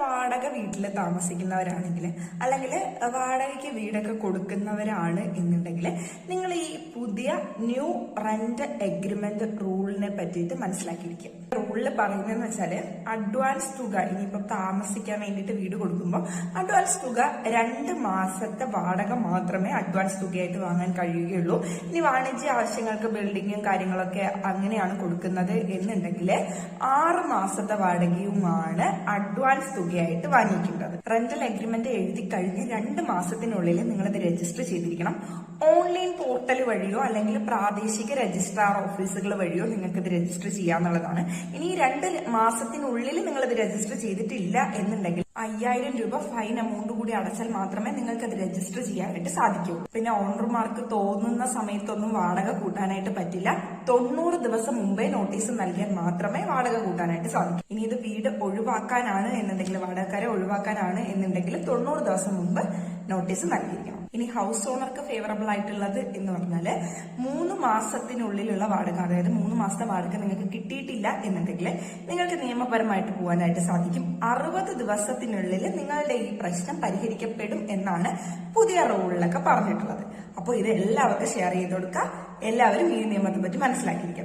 വാടക വീട്ടിൽ താമസിക്കുന്നവരാണെങ്കിൽ അല്ലെങ്കിൽ വാടകയ്ക്ക് വീടൊക്കെ കൊടുക്കുന്നവരാണ് എന്നുണ്ടെങ്കിൽ നിങ്ങൾ ഈ പുതിയ ന്യൂ റെന്റ് എഗ്രിമെന്റ് റൂളിനെ പറ്റിയിട്ട് മനസ്സിലാക്കിയിരിക്കും. റൂളിൽ പറയുന്നതെന്ന് വെച്ചാൽ അഡ്വാൻസ് തുക ഇനിയിപ്പോ താമസിക്കാൻ വേണ്ടിയിട്ട് വീട് കൊടുക്കുമ്പോൾ അഡ്വാൻസ് തുക 2 മാസത്തെ വാടക മാത്രമേ അഡ്വാൻസ് തുകയായിട്ട് വാങ്ങാൻ കഴിയുകയുള്ളൂ. ഇനി വാണിജ്യ ആവശ്യങ്ങൾക്ക് ബിൽഡിങ്ങും കാര്യങ്ങളൊക്കെ അങ്ങനെയാണ് കൊടുക്കുന്നത് എന്നുണ്ടെങ്കിൽ 6 മാസത്തെ വാടകയുമാണ് അഡ്വാൻസ് തുകയായിട്ട് വാങ്ങിക്കേണ്ടത്. റെന്റൽ എഗ്രിമെന്റ് എഴുതി കഴിഞ്ഞ് 2 മാസത്തിനുള്ളിൽ നിങ്ങളിത് രജിസ്റ്റർ ചെയ്തിരിക്കണം. ഓൺലൈൻ പോർട്ടൽ വഴിയോ അല്ലെങ്കിൽ പ്രാദേശിക രജിസ്ട്രാർ ഓഫീസുകൾ വഴിയോ നിങ്ങൾക്ക് ഇത് രജിസ്റ്റർ ചെയ്യാന്നുള്ളതാണ്. ഇനി 2 മാസത്തിനുള്ളിൽ നിങ്ങൾ ഇത് രജിസ്റ്റർ ചെയ്തിട്ടില്ല എന്നുണ്ടെങ്കിൽ 5000 രൂപ ഫൈൻ എമൗണ്ട് കൂടി അടച്ചാൽ മാത്രമേ നിങ്ങൾക്ക് അത് രജിസ്റ്റർ ചെയ്യാനായിട്ട് സാധിക്കുള്ളൂ. പിന്നെ ഓണർമാർക്ക് തോന്നുന്ന സമയത്തൊന്നും വാടക കൂട്ടാനായിട്ട് പറ്റില്ല. 90 ദിവസം മുമ്പേ നോട്ടീസ് നൽകിയാൽ മാത്രമേ വാടക കൂട്ടാനായിട്ട് സാധിക്കൂ. ഇനി ഇത് വീട് ഒഴിവാക്കാനാണ് എന്നുണ്ടെങ്കിൽ, വാടകക്കാരെ ഒഴിവാക്കാനാണ് എന്നുണ്ടെങ്കിൽ 90 ദിവസം മുമ്പ് നോട്ടീസ് നൽകിയിരിക്കണം. ഇനി ഹൗസ് ഓണർക്ക് ഫേവറബിൾ ആയിട്ടുള്ളത് എന്ന് പറഞ്ഞാല് 3 മാസത്തിനുള്ളിലുള്ള വാടക, അതായത് 3 മാസത്തെ വാടക നിങ്ങൾക്ക് കിട്ടിയിട്ടില്ല എന്നുണ്ടെങ്കിൽ നിങ്ങൾക്ക് നിയമപരമായിട്ട് പോകാനായിട്ട് സാധിക്കും. 60 ദിവസത്തിനുള്ളിൽ നിങ്ങളുടെ ഈ പ്രശ്നം പരിഹരിക്കപ്പെടും എന്നാണ് പുതിയ റൂളിലൊക്കെ പറഞ്ഞിട്ടുള്ളത്. അപ്പോൾ ഇത് എല്ലാവർക്കും ഷെയർ ചെയ്ത് കൊടുക്കുക. എല്ലാവരും ഈ നിയമത്തെ പറ്റി മനസ്സിലാക്കിയിരിക്കും.